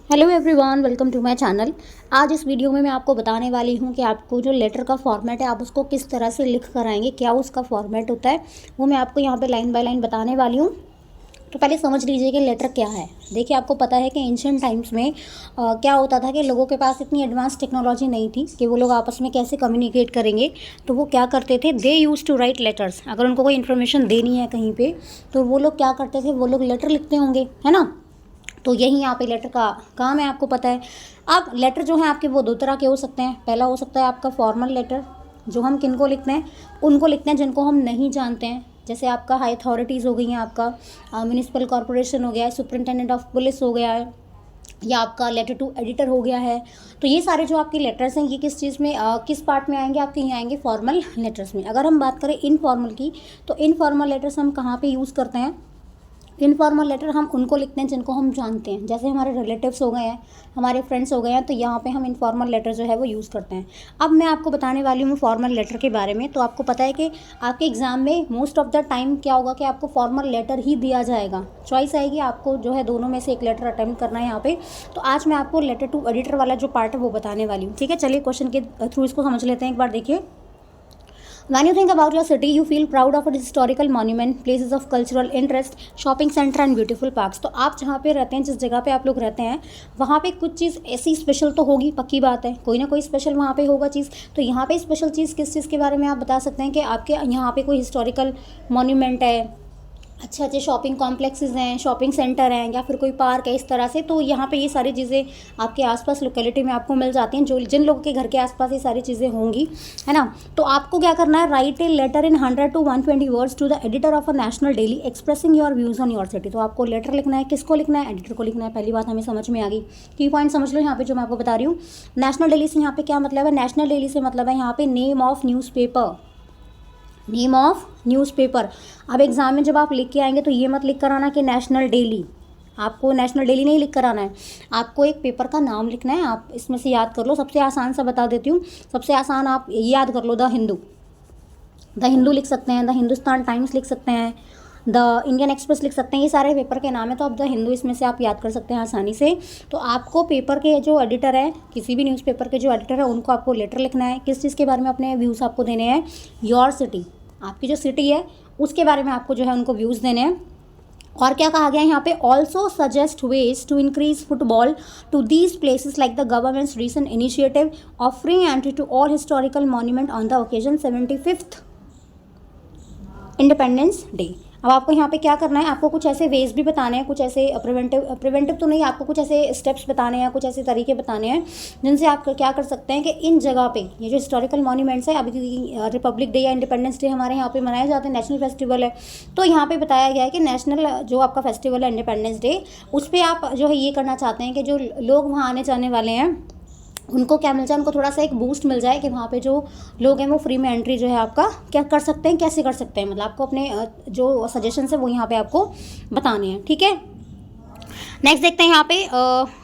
Hello everyone, welcome to my channel. आज इस video में मैं आपको बताने वाली हूं कि आपको जो लेटर का फॉर्मेट है आप उसको किस तरह से लिख कर आएंगे, क्या उसका फॉर्मेट होता है वो मैं आपको यहां पे लाइन बाय लाइन बताने वाली हूं। तो पहले समझ लीजिए कि लेटर क्या है। देखिए, आपको पता है कि एंशिएंट टाइम्स में क्या होता था कि लोगों के पास इतनी एडवांस टेक्नोलॉजी नहीं थी कि वो लोग आपस में कैसे कम्युनिकेट करेंगे। तो वो क्या करते थे, दे यूज़ टू राइट लेटर्स। अगर उनको कोई इन्फॉर्मेशन देनी है कहीं पे तो वो लोग क्या करते थे, वो लोग लेटर लिखते होंगे, है ना। तो यही यहाँ पे लेटर का काम है, आपको पता है। अब लेटर जो है आपके वो दो तरह के हो सकते हैं। पहला हो सकता है आपका फॉर्मल लेटर, जो हम किनको लिखते हैं, उनको लिखते हैं जिनको हम नहीं जानते हैं। जैसे आपका हाई अथॉरिटीज़ हो गई हैं, आपका म्यूनिसिपल कॉरपोरेशन हो गया है, सुपरिटेंडेंट ऑफ पुलिस हो गया है, या आपका लेटर टू एडिटर हो गया है। तो ये सारे जो आपके लेटर्स हैं ये किस चीज़ में किस पार्ट में आएंगे, आपके यहाँ आएंगे फॉर्मल लेटर्स में। अगर हम बात करें इनफॉर्मल की, तो इनफॉर्मल लेटर्स हम कहाँ पे यूज़ करते हैं। इनफॉर्मल लेटर हम उनको लिखते हैं जिनको हम जानते हैं, जैसे हमारे रिलेटिव्स हो गए हैं, हमारे फ्रेंड्स हो गए हैं, तो यहाँ पे हम इनफॉर्मल लेटर जो है वो यूज़ करते हैं। अब मैं आपको बताने वाली हूँ फॉर्मल लेटर के बारे में। तो आपको पता है कि आपके एग्ज़ाम में मोस्ट ऑफ द टाइम क्या होगा कि आपको फॉर्मल लेटर ही दिया जाएगा। चॉइस आएगी, आपको जो है दोनों में से एक लेटर अटेम्प्ट करना है यहाँ पे। तो आज मैं आपको लेटर टू एडिटर वाला जो पार्ट है वो बताने वाली हूँ। ठीक है, चलिए क्वेश्चन के थ्रू इसको समझ लेते हैं एक बार। देखिए, When you think about your city, you feel proud of its historical monument, places of cultural interest, shopping center and beautiful parks. तो आप जहाँ पे रहते हैं, जिस जगह पे आप लोग रहते हैं, वहाँ पे कुछ चीज़ ऐसी स्पेशल तो होगी, पक्की बात है, कोई ना कोई स्पेशल वहाँ पे होगा चीज़। तो यहाँ पे स्पेशल चीज़ किस चीज़ के बारे में आप बता सकते हैं कि आपके यहाँ पे कोई हिस्टोरिकल मॉन्यूमेंट है, अच्छे अच्छे शॉपिंग कॉम्प्लेक्सेस हैं, शॉपिंग सेंटर हैं, या फिर कोई पार्क है इस तरह से। तो यहाँ पे ये सारी चीज़ें आपके आसपास लोकेलिटी में आपको मिल जाती हैं, जो जिन लोगों के घर के आसपास ये सारी चीज़ें होंगी, है ना। तो आपको क्या करना है, write a letter in 100 to 120 words to the editor of a national daily expressing your views on your city. तो आपको लेटर लिखना है, किसको लिखना है, एडिटर को लिखना है। पहली बात हमें समझ में आ गई। की पॉइंट समझ लो यहाँ पे जो मैं आपको बता रही हूँ। नेशनल डेली से यहाँ पे क्या मतलब है, नेशनल डेली से मतलब है यहाँ पे name of newspaper, name of newspaper. अब एग्ज़ाम में जब आप लिख के आएंगे तो ये मत लिख कर आना कि नेशनल डेली, आपको नेशनल डेली नहीं लिख कर आना है, आपको एक पेपर का नाम लिखना है। आप इसमें से याद कर लो, सबसे आसान सा बता देती हूँ। सबसे आसान आप याद कर लो, द हिंदू, द हिंदू लिख सकते हैं, द हिंदुस्तान टाइम्स लिख सकते हैं, द इंडियन एक्सप्रेस लिख सकते हैं। ये सारे पेपर के नाम है, तो आप द हिंदू इसमें से आप याद कर सकते हैं आसानी से। तो आपको पेपर के जो एडिटर है, किसी भी न्यूज़पेपर के जो एडिटर है, उनको आपको लेटर लिखना है। किस चीज़ के बारे में अपने व्यूज़ आपको देने हैं, योर सिटी, आपकी जो सिटी है उसके बारे में आपको जो है उनको व्यूज़ देने हैं। और क्या कहा गया है यहाँ पे, also suggest ways to increase footfall to these places like the government's recent initiative of free entry to all historical monument on the occasion 75th Independence Day. अब आपको यहाँ पे क्या करना है, आपको कुछ ऐसे वेज भी बताने हैं, कुछ ऐसे प्रिवेंटिव तो नहीं, आपको कुछ ऐसे स्टेप्स बताने हैं, कुछ ऐसे तरीके बताने हैं जिनसे आप क्या कर सकते हैं कि इन जगह पे ये जो हिस्टोरिकल मॉन्यूमेंट्स है, अभी रिपब्लिक डे या इंडिपेंडेंस डे हमारे यहाँ पे मनाए जाते हैं, नेशनल फेस्टिवल है। तो यहाँ पे बताया गया है कि नेशनल जो आपका फेस्टिवल है इंडिपेंडेंस डे, उस पर आप जो है ये करना चाहते हैं कि जो लोग वहाँ आने जाने वाले हैं उनको क्या मिल जाए, उनको थोड़ा सा एक बूस्ट मिल जाए कि वहाँ पे जो लोग हैं वो फ्री में एंट्री जो है आपका क्या कर सकते हैं, कैसे कर सकते हैं। मतलब आपको अपने जो सजेशंस है वो यहाँ पे आपको बताने हैं। ठीक है, नेक्स्ट देखते हैं यहाँ पे,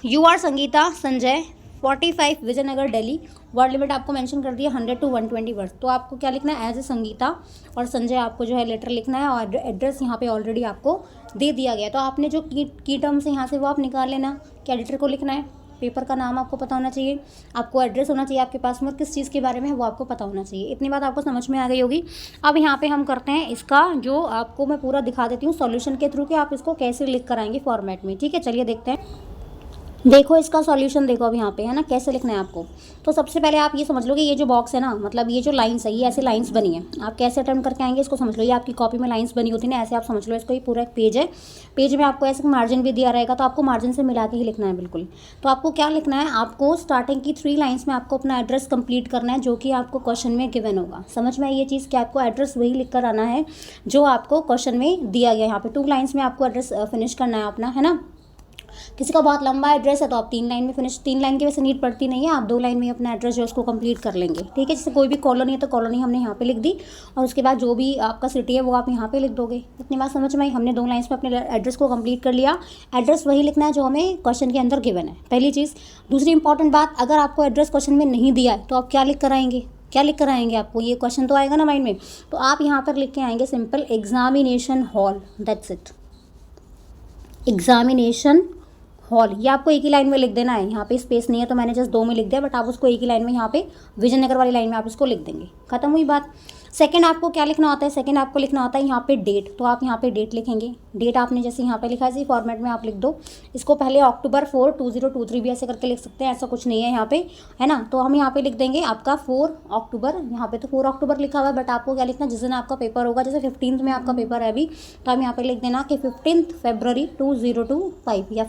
you are Sangeeta Sanjay 45 Vijaynagar Delhi. Word limit आपको मेंशन कर दिया 100 to 120 वर्ड्स। तो आपको क्या लिखना है, एज ए संगीता और संजय आपको जो है लेटर लिखना है, और एड्रेस यहाँ पे ऑलरेडी आपको दे दिया गया। तो आपने जो की टर्म्स है यहाँ से वो आप निकाल लेना कि एडिटर को लिखना है, पेपर का नाम आपको पता होना चाहिए, आपको एड्रेस होना चाहिए आपके पास में, और किस चीज़ के बारे में है वो आपको पता होना चाहिए। इतनी बात आपको समझ में आ गई होगी। अब यहाँ पे हम करते हैं इसका, जो आपको मैं पूरा दिखा देती हूँ सॉल्यूशन के थ्रू कि आप इसको कैसे लिख कर आएंगे फॉर्मेट में। ठीक है, चलिए देखते हैं। देखो इसका सॉल्यूशन देखो अब यहाँ पे, है ना, कैसे लिखना है आपको। तो सबसे पहले आप ये समझ लो कि ये जो बॉक्स है ना, मतलब ये जो लाइंस है, ये ऐसे लाइंस बनी है। आप कैसे अटेम्प्ट करके आएंगे इसको समझ लो। ये आपकी कॉपी में लाइंस बनी होती है ना, ऐसे आप समझ लो इसको। ये पूरा एक पेज है, पेज में आपको ऐसे मार्जिन भी दिया रहेगा, तो आपको मार्जिन से मिला के ही लिखना है बिल्कुल। तो आपको क्या लिखना है, आपको स्टार्टिंग की 3 लाइन्स में आपको अपना एड्रेस कंप्लीट करना है, जो कि आपको क्वेश्चन में गिवन होगा। समझ में आई ये चीज़ कि आपको एड्रेस वही लिख कर आना है जो आपको क्वेश्चन में दिया गया। यहाँ पे 2 लाइन्स में आपको एड्रेस फिनिश करना है अपना, है ना। किसी का बहुत लंबा एड्रेस है तो आप 3 लाइन में फिनिश, 3 लाइन की वैसे नीड पड़ती नहीं है, आप 2 लाइन में अपना एड्रेस जो है उसको कंप्लीट कर लेंगे। ठीक है, जैसे कोई भी कॉलोनी है तो कॉलोनी हमने यहाँ पे लिख दी, और उसके बाद जो भी आपका सिटी है वो आप यहाँ पे लिख दोगे। इतनी बात समझ में आई, हमने 2 लाइन्स में अपने एड्रेस को कंप्लीट कर लिया। एड्रेस वही लिखना है जो हमें क्वेश्चन के अंदर गिवन है, पहली चीज़। दूसरी इंपॉर्टेंट बात, अगर आपको एड्रेस क्वेश्चन में नहीं दिया है तो आप क्या लिख कर आएंगे, क्या लिख कर आएंगे, आपको ये क्वेश्चन तो आएगा ना माइंड में, तो आप यहाँ पर लिख के आएंगे simple examination hall, that's it, examination hall, ये आपको एक ही लाइन में लिख देना है। यहाँ पे स्पेस नहीं है तो मैंने जस्ट 2 में लिख दिया, बट आप उसको एक ही लाइन में यहाँ पे विजयनगर वाली लाइन में आप इसको लिख देंगे। खत्म हुई बात। सेकंड आपको क्या लिखना होता है, सेकंड आपको लिखना होता है यहाँ पे डेट। तो आप यहाँ पे डेट लिखेंगे। डेट आपने जैसे यहाँ पे लिखा है इसी फॉर्मेट में आप लिख दो। इसको पहले October 4, 2023 भी ऐसे करके लिख सकते हैं, ऐसा कुछ नहीं है यहाँ पे, है ना। तो हम यहाँ पे लिख देंगे आपका 4 अक्टूबर। यहाँ पे तो 4 अक्टूबर लिखा हुआ है, बट आपको क्या लिखना, जिस दिन आपका पेपर होगा, जैसे 15 में आपका पेपर है अभी, तो हम यहाँ पे लिख देना कि 15 फरवरी 2025 या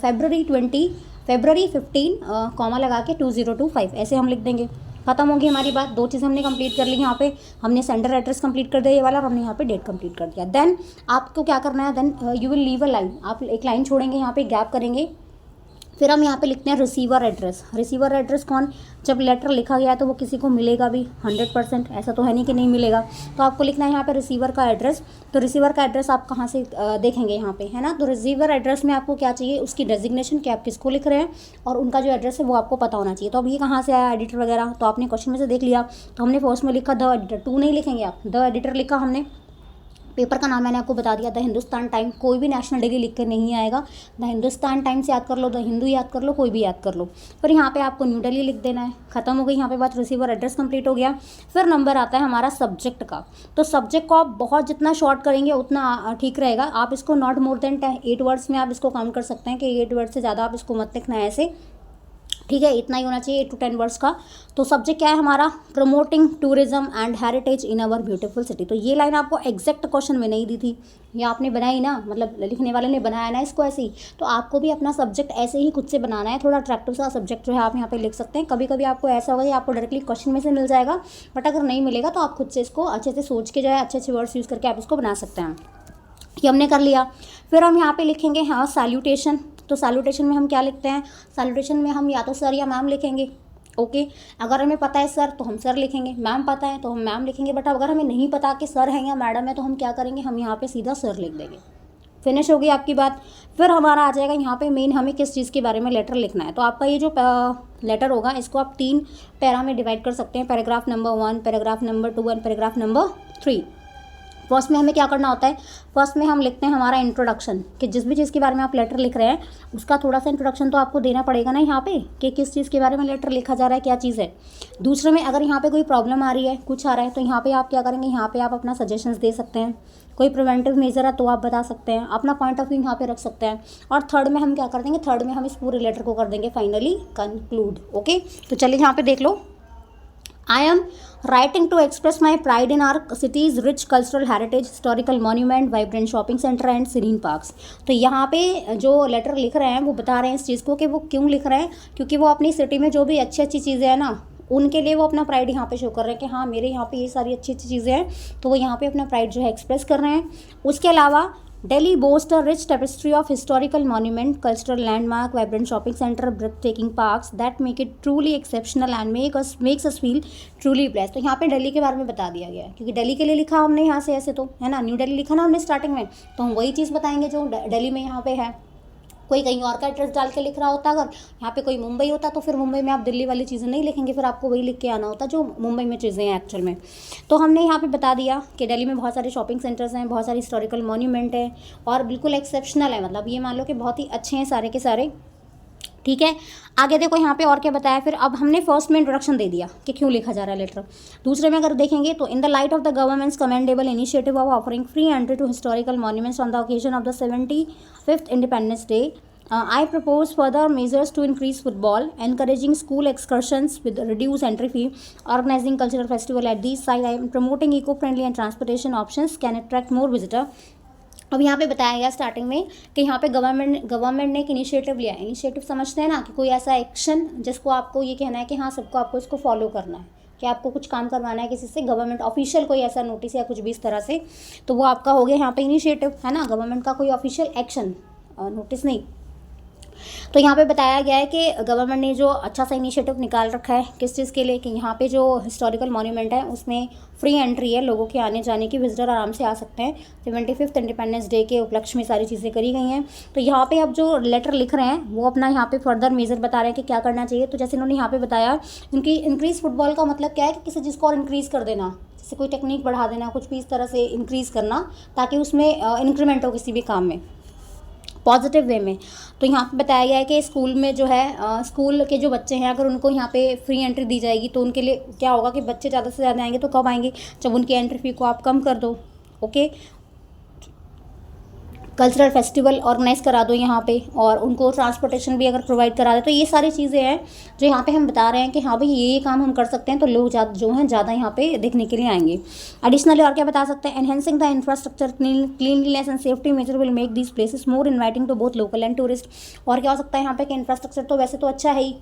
February 15 कॉमा लगा के 2025 ऐसे हम लिख देंगे। खत्म होगी हमारी बात। 2 चीज़ें हमने कंप्लीट कर ली। यहाँ पे हमने सेंडर एड्रेस कंप्लीट कर दिया ये वाला, और हमने यहाँ पे डेट कंप्लीट कर दिया। देन आपको क्या करना है, then you will leave a line, आप एक लाइन छोड़ेंगे, यहाँ पे गैप करेंगे। फिर हम यहाँ पे लिखते हैं रिसीवर एड्रेस। रिसीवर एड्रेस कौन, जब लेटर लिखा गया तो वो किसी को मिलेगा भी 100%, ऐसा तो है नहीं कि नहीं मिलेगा। तो आपको लिखना है यहाँ पे रिसीवर का एड्रेस। तो रिसीवर का एड्रेस आप कहाँ से देखेंगे यहाँ पे, है ना। तो रिसीवर एड्रेस में आपको क्या चाहिए, उसकी डेजिग्नेशन, कि आप किसको लिख रहे हैं, और उनका जो एड्रेस है वो आपको पता होना चाहिए। तो अब ये कहाँ से आया, एडिटर वगैरह, तो आपने क्वेश्चन में से देख लिया। तो हमने फर्स्ट में लिखा द एडिटर, टू नहीं लिखेंगे आप, द एडिटर लिखा हमने। पेपर का नाम मैंने आपको बता दिया, द हिंदुस्तान टाइम। कोई भी नेशनल डेली लिख कर नहीं आएगा, द हिंदुस्तान टाइम्स याद कर लो, द हिंदू याद कर लो, कोई भी याद कर लो। फिर यहाँ पे आपको न्यू दिल्ली लिख देना है। खत्म हो गई यहाँ पे बात, रिसीवर एड्रेस कंप्लीट हो गया। फिर नंबर आता है हमारा सब्जेक्ट का। तो सब्जेक्ट को आप बहुत जितना शॉर्ट करेंगे उतना ठीक रहेगा। आप इसको नॉट मोर देन 8 वर्ड्स में आप इसको काउंट कर सकते हैं कि 8 वर्ड से ज़्यादा आप इसको मत लिखना है ऐसे, ठीक है, इतना ही होना चाहिए 8 to 10 वर्ड्स का। तो सब्जेक्ट क्या है हमारा, promoting tourism and heritage in our beautiful city. तो ये लाइन आपको एग्जैक्ट क्वेश्चन में नहीं दी थी, ये आपने बनाई ना, मतलब लिखने वाले ने बनाया ना इसको ऐसे ही। तो आपको भी अपना सब्जेक्ट ऐसे ही खुद से बनाना है, थोड़ा अट्रैक्टिव सा सब्जेक्ट जो है आप यहाँ पे लिख सकते हैं। कभी कभी आपको ऐसा होगा कि आपको डायरेक्टली क्वेश्चन में से मिल जाएगा, बट अगर नहीं मिलेगा तो आप खुद से इसको अच्छे से सोच के जो है अच्छे अच्छे वर्ड्स यूज़ करके आप इसको बना सकते हैं। ये हमने कर लिया। फिर हम यहाँ पे लिखेंगे हाँ सैल्यूटेशन। तो सैल्यूटेशन में हम क्या लिखते हैं, सैल्यूटेशन में हम या तो सर या मैम लिखेंगे। ओके, अगर हमें पता है सर तो हम सर लिखेंगे, मैम पता है तो हम मैम लिखेंगे। बट अगर हमें नहीं पता कि सर है या मैडम है तो हम क्या करेंगे, हम यहाँ पे सीधा सर लिख देंगे। फिनिश हो गई आपकी बात। फिर हमारा आ जाएगा यहाँ पे मेन, हमें किस चीज़ के बारे में लेटर लिखना है। तो आपका ये जो लेटर होगा इसको आप 3 पैरा में डिवाइड कर सकते हैं, paragraph number 1, paragraph number 2 and paragraph number 3। First में हमें क्या करना होता है, फर्स्ट में हम लिखते हैं हमारा इंट्रोडक्शन, कि जिस भी चीज़ के बारे में आप लेटर लिख रहे हैं उसका थोड़ा सा इंट्रोडक्शन तो आपको देना पड़ेगा ना यहाँ पे, कि किस चीज़ के बारे में लेटर लिखा जा रहा है, क्या चीज़ है। दूसरे में अगर यहाँ पे कोई प्रॉब्लम आ रही है, कुछ आ रहा है, तो यहाँ पे आप क्या करेंगे, यहाँ पे आप अपना सजेशंस दे सकते हैं। कोई प्रिवेंटिव मेजर है तो आप बता सकते हैं, अपना पॉइंट ऑफ व्यू यहाँ पे रख सकते हैं। और थर्ड में हम क्या कर देंगे, थर्ड में हम इस पूरे लेटर को कर देंगे फाइनली कंक्लूड। ओके, तो चलिए यहाँ पे देख लो, I am writing to express my pride in our city's rich cultural heritage, historical monument, vibrant shopping center and serene parks। तो यहाँ पे जो लेटर लिख रहे हैं वो बता रहे हैं इस चीज़ को कि वो क्यों लिख रहे हैं, क्योंकि वो अपनी सिटी में जो भी अच्छी अच्छी चीज़ें हैं ना, उनके लिए वो अपना प्राइड यहाँ पे शो कर रहे हैं कि हाँ मेरे यहाँ पे ये सारी अच्छी अच्छी चीज़ें हैं, तो वो यहाँ पे अपना प्राइड जो है एक्सप्रेस कर रहे हैं। उसके अलावा Delhi boasts a rich tapestry of historical monument, cultural landmark, vibrant shopping center, breathtaking parks that make it truly exceptional and makes us feel truly blessed। तो यहाँ पे दिल्ली के बारे में बता दिया गया है, क्योंकि दिल्ली के लिए लिखा हमने यहाँ से ऐसे, तो है ना, न्यू दिल्ली लिखा ना हमने स्टार्टिंग में, तो हम वही चीज़ बताएंगे जो दिल्ली में यहाँ पे है। कोई कहीं और का एड्रेस डाल के लिख रहा होता, अगर यहाँ पे कोई मुंबई होता तो फिर मुंबई में आप दिल्ली वाली चीज़ें नहीं लिखेंगे, फिर आपको वही लिख के आना होता जो मुंबई में चीज़ें हैं एक्चुअल में। तो हमने यहाँ पे बता दिया कि दिल्ली में बहुत सारे शॉपिंग सेंटर्स हैं, बहुत सारे हिस्टोरिकल मॉन्यूमेंट हैं और बिल्कुल एक्सेप्शनल है, मतलब ये मान लो कि बहुत ही अच्छे हैं सारे के सारे। ठीक है, आगे देखो यहाँ पे और क्या बताया। फिर अब हमने फर्स्ट में इंट्रोडक्शन दे दिया कि क्यों लिखा जा रहा है लेटर। दूसरे में अगर देखेंगे तो in the light of the government's commendable initiative of offering free entry to historical monuments on the occasion of the 75th Independence Day, I propose further measures to increase football, encouraging school excursions with reduced entry fee, organizing cultural festival at these sites, I am promoting eco-friendly and transportation options can attract more visitor। अब यहाँ पे बताया गया starting में कि यहाँ पे government ने एक इनिशिएटिव लिया है। इनिशिएटिव समझते हैं ना, कि कोई ऐसा एक्शन जिसको आपको ये कहना है कि हाँ सबको आपको इसको फॉलो करना है, कि आपको कुछ काम करवाना है किसी से, गवर्नमेंट ऑफिशियल कोई ऐसा नोटिस या कुछ भी इस तरह से, तो वो आपका हो गया यहाँ पे इनिशिएटिव, है ना, गवर्नमेंट का कोई ऑफिशियल एक्शन, नोटिस नहीं। तो यहाँ पे बताया गया है कि गवर्नमेंट ने जो अच्छा सा इनिशिएटिव निकाल रखा है किस चीज़ के लिए, कि यहाँ पे जो हिस्टोरिकल मॉन्यूमेंट है उसमें फ्री एंट्री है लोगों के आने जाने की, विजिटर आराम से आ सकते हैं। 75th इंडिपेंडेंस डे के उपलक्ष्य में सारी चीज़ें करी गई हैं। तो यहाँ पे अब जो लेटर लिख रहे हैं वो अपना यहाँ पे फर्दर मेजर बता रहे हैं कि क्या करना चाहिए। तो जैसे इन्होंने यहाँ पे बताया, उनकी इंक्रीज़ फुटबॉल का मतलब क्या है कि किसी चीज़ को और इंक्रीज़ कर देना, जैसे कोई टेक्निक बढ़ा देना, कुछ भी इस तरह से इंक्रीज़ करना ताकि उसमें इंक्रीमेंट हो किसी भी काम में। पॉजिटिव वे में। तो यहाँ पे बताया गया है कि स्कूल में जो है स्कूल के जो बच्चे हैं अगर उनको यहाँ पे फ्री एंट्री दी जाएगी तो उनके लिए क्या होगा कि बच्चे ज़्यादा से ज़्यादा आएंगे। तो कब आएंगे? जब उनकी एंट्री फ़ी को आप कम कर दो। ओके, कल्चरल फेस्टिवल ऑर्गेनाइज़ करा दो यहाँ पे, और उनको ट्रांसपोर्टेशन भी अगर प्रोवाइड करा दे। तो ये सारी चीज़ें हैं जो यहाँ पे हम बता रहे हैं कि हाँ भाई ये काम हम कर सकते हैं, तो लोग जो हैं ज़्यादा यहाँ पे देखने के लिए आएंगे। एडिशनली और क्या बता सकते हैं? Enhancing the infrastructure, cleanliness and safety measure will make these places more inviting to both local and tourist. और क्या हो सकता है यहाँ पे कि इंफ्रास्ट्रक्चर तो वैसे तो अच्छा है ही,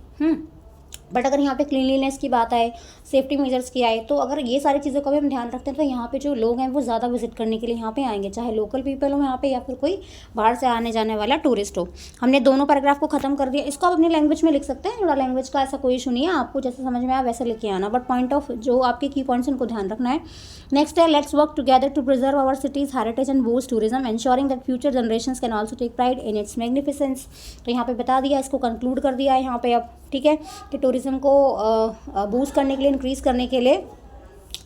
बट अगर यहाँ पे क्लीनलीनेस की बात आए, सेफ्टी मेजर्स की आए, तो अगर ये सारी चीज़ों का भी हम ध्यान रखते हैं तो यहाँ पे जो लोग हैं वो ज़्यादा विजिट करने के लिए यहाँ पे आएंगे, चाहे लोकल पीपल हो यहाँ पे या फिर कोई बाहर से आने जाने वाला टूरिस्ट हो। हमने दोनों पैराग्राफ को खत्म कर दिया। इसको आप अपनी लैंग्वेज में लिख सकते हैं, थोड़ा लैंग्वेज का ऐसा कोई इशू नहीं है, आपको जैसे समझ में आया वैसे लिख के आना, बट पॉइंट ऑफ जो आपके की पॉइंट्स उनको ध्यान रखना है। नेक्स्ट है, let's work together to preserve our city's heritage and boost tourism, ensuring that future generations can also take pride in its magnificence. तो यहाँ पे बता दिया, इसको कंक्लूड कर दिया है यहाँ पे अब, ठीक है, कि टूरिज्म को बूस्ट करने के लिए, इंक्रीज़ करने के लिए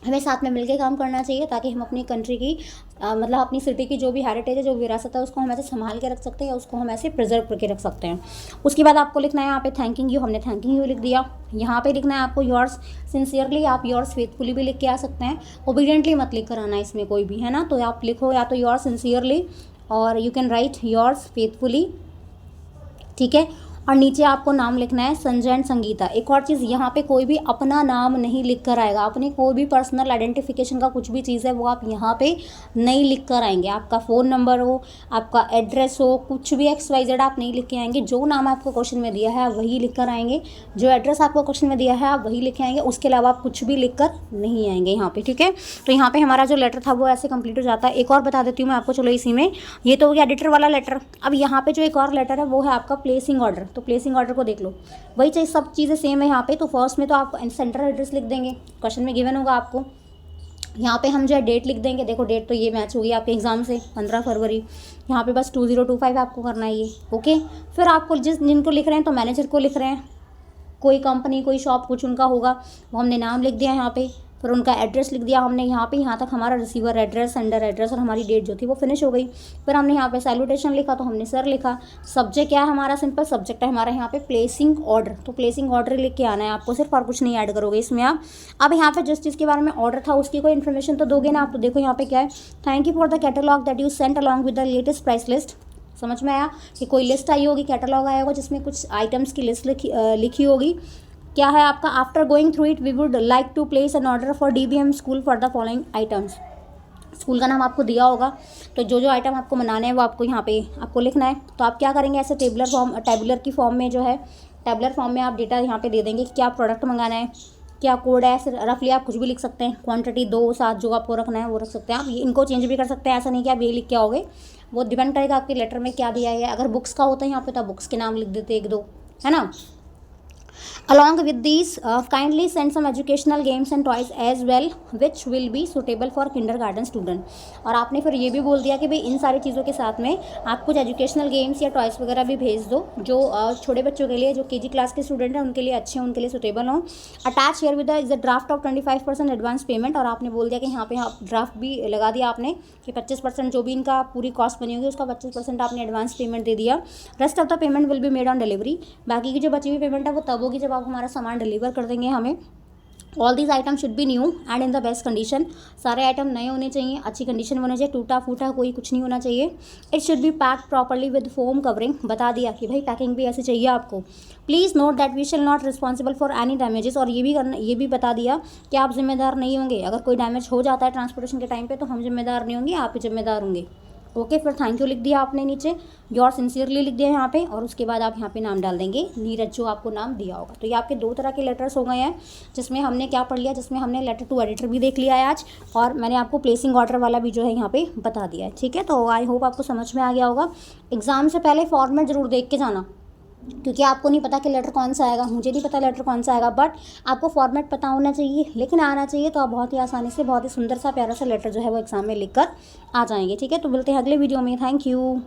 हमें साथ में मिलकर काम करना चाहिए, ताकि हम अपनी कंट्री की मतलब अपनी सिटी की जो भी हेरिटेज है, जो विरासत है, उसको हम ऐसे संभाल के रख सकते हैं या उसको हम ऐसे प्रिजर्व करके रख सकते हैं। उसके बाद आपको लिखना है यहाँ पे थैंकिंग यू, हमने थैंकिंग यू लिख दिया। यहाँ पे लिखना है आपको योर्स सिंसियरली, आप योर्स फेथफुली भी लिख के आ सकते हैं, ओबीडियंटली मत लिख कर आना इसमें कोई भी, है ना। तो आप लिखो या तो योर्स सिंसियरली, और you can write yours faithfully, ठीक है। और नीचे आपको नाम लिखना है संजय एंड संगीता। एक और चीज़, यहाँ पे कोई भी अपना नाम नहीं लिख कर आएगा, अपनी कोई भी पर्सनल आइडेंटिफिकेशन का कुछ भी चीज़ है वो आप यहाँ पे नहीं लिख कर आएंगे। आपका फ़ोन नंबर हो, आपका एड्रेस हो, कुछ भी XYZ आप नहीं लिख के आएंगे। जो नाम आपको क्वेश्चन में दिया है आप वही लिख कर आएंगे, जो एड्रेस आपको क्वेश्चन में दिया है आप वही लिख के आएंगे, उसके अलावा आप कुछ भी लिख कर नहीं आएंगे यहाँ पे, ठीक है। तो यहाँ पे हमारा जो लेटर था वो ऐसे कंप्लीट हो जाता है। एक और बता देती हूँ मैं आपको, चलो इसी में, ये तो हो गया एडिटर वाला लेटर। अब यहाँ पे जो एक और लेटर है वो है आपका प्लेसिंग ऑर्डर। तो प्लेसिंग ऑर्डर को देख लो, वही चाहिए, सब चीज़ें सेम है यहाँ पे। तो फर्स्ट में तो आप सेंटर एड्रेस लिख देंगे, क्वेश्चन में गिवन होगा आपको। यहाँ पे हम जो है डेट लिख देंगे, देखो डेट तो ये मैच होगी आपके एग्जाम से, 15 फरवरी। यहाँ पे बस 2025 आपको करना है ये, ओके। फिर आपको जिनको लिख रहे हैं तो मैनेजर को लिख रहे हैं, कोई कंपनी कोई शॉप कुछ उनका होगा, वो हमने नाम लिख दिया यहाँ पे। फिर उनका एड्रेस लिख दिया हमने यहाँ पे, यहाँ तक हमारा रिसीवर एड्रेस, सेंडर एड्रेस और हमारी डेट जो थी वो फिनिश हो गई। फिर हमने यहाँ पे सैल्यूटेशन लिखा तो हमने सर लिखा। सब्जेक्ट क्या है हमारा? सिंपल सब्जेक्ट है हमारा यहाँ पे प्लेसिंग ऑर्डर। तो प्लेसिंग ऑर्डर लिख के आना है आपको सिर्फ, और कुछ नहीं ऐड करोगे इसमें आप। अब यहाँ पे जिस चीज़ के बारे में ऑर्डर था उसकी कोई इन्फॉर्मेशन तो दोगे ना आप। तो देखो यहाँ पे क्या है, thank you for the catalogue that you sent along with the latest price list. समझ में आया कि कोई लिस्ट आई होगी, कैटलॉग आया होगा जिसमें कुछ आइटम्स की लिस्ट लिखी होगी। क्या है आपका? After going through it we would like to place an order for DBM school for the following items. School का नाम आपको दिया होगा, तो जो जो आइटम आपको बनाने हैं वो आपको यहाँ पे आपको लिखना है। तो आप क्या करेंगे, ऐसे टेबुलर की फॉर्म में जो है, टेबुलर फॉर्म में आप डेटा यहाँ पे दे देंगे कि क्या प्रोडक्ट मंगाना है, क्या कोड है। ऐसे रफली आप कुछ भी लिख सकते हैं, क्वांटिटी 2 7 जो आपको रखना है वो रख सकते हैं आप। ये इनको चेंज भी कर सकते हैं, ऐसा नहीं कि आप ये लिख के आओगे, वो डिपेंड करेगा आपके लेटर में क्या दिया है। अगर बुक्स का होता है यहाँ पे तो बुक्स के नाम लिख देते 1-2, है ना। Along with these, kindly send some educational games and toys as well, which will be suitable for kindergarten student। और आपने फिर ये भी बोल दिया कि भाई इन सारी चीज़ों के साथ में आप कुछ एजुकेशनल गेम्स या टॉयस वगैरह भी भेज दो, जो छोटे बच्चों के लिए, जो KG क्लास के स्टूडेंट हैं उनके लिए अच्छे हों, उनके लिए सुटेबल हों। Attach here with is a draft of 25% advance payment. और आपने बोल दिया कि यहाँ पे आप ड्राफ्ट भी लगा दिया आपने कि 25% जो भी इनका पूरी कॉस्ट बनी होगी उसका 25% आपने एडवांस पेमेंट दे दिया। Rest of the payment will be made on delivery. बाकी की जो बची हुई पेमेंट है वो तब होगी जब आप हमारा सामान डिलीवर कर देंगे हमें। All these item should be new and in the best condition. सारे आइटम नए होने चाहिए, अच्छी कंडीशन में होने चाहिए, टूटा फूटा कोई कुछ नहीं होना चाहिए। It should be packed properly with foam covering. बता दिया कि भाई पैकिंग भी ऐसे चाहिए आपको। प्लीज़ नोट दैट वी शिल not responsible for any damages. और ये भी बता दिया कि आप जिम्मेदार नहीं होंगे, अगर कोई डैमेज हो जाता है ट्रांसपोर्टेशन के टाइम पे तो हम जिम्मेदार नहीं होंगे, आप ही जिम्मेदार होंगे। ओके, फिर थैंक यू लिख दिया आपने नीचे, योर सिंसियरली लिख दिया यहाँ पे, और उसके बाद आप यहाँ पे नाम डाल देंगे नीरज, जो आपको नाम दिया होगा। तो ये आपके 2 तरह के लेटर्स हो गए हैं, जिसमें हमने क्या पढ़ लिया, जिसमें हमने लेटर टू एडिटर भी देख लिया है आज, और मैंने आपको प्लेसिंग ऑर्डर वाला भी जो है यहाँ पे बता दिया है। ठीक है, तो आई होप आपको समझ में आ गया होगा। एग्जाम से पहले फॉर्मेट जरूर देख के जाना, क्योंकि आपको नहीं पता कि लेटर कौन सा आएगा, मुझे नहीं पता लेटर कौन सा आएगा, बट आपको फॉर्मेट पता होना चाहिए, लेकिन आना चाहिए। तो आप बहुत ही आसानी से, बहुत ही सुंदर सा प्यारा सा लेटर जो है वो एग्जाम में लिख कर आ जाएंगे। ठीक है, तो मिलते हैं अगले वीडियो में। Thank you.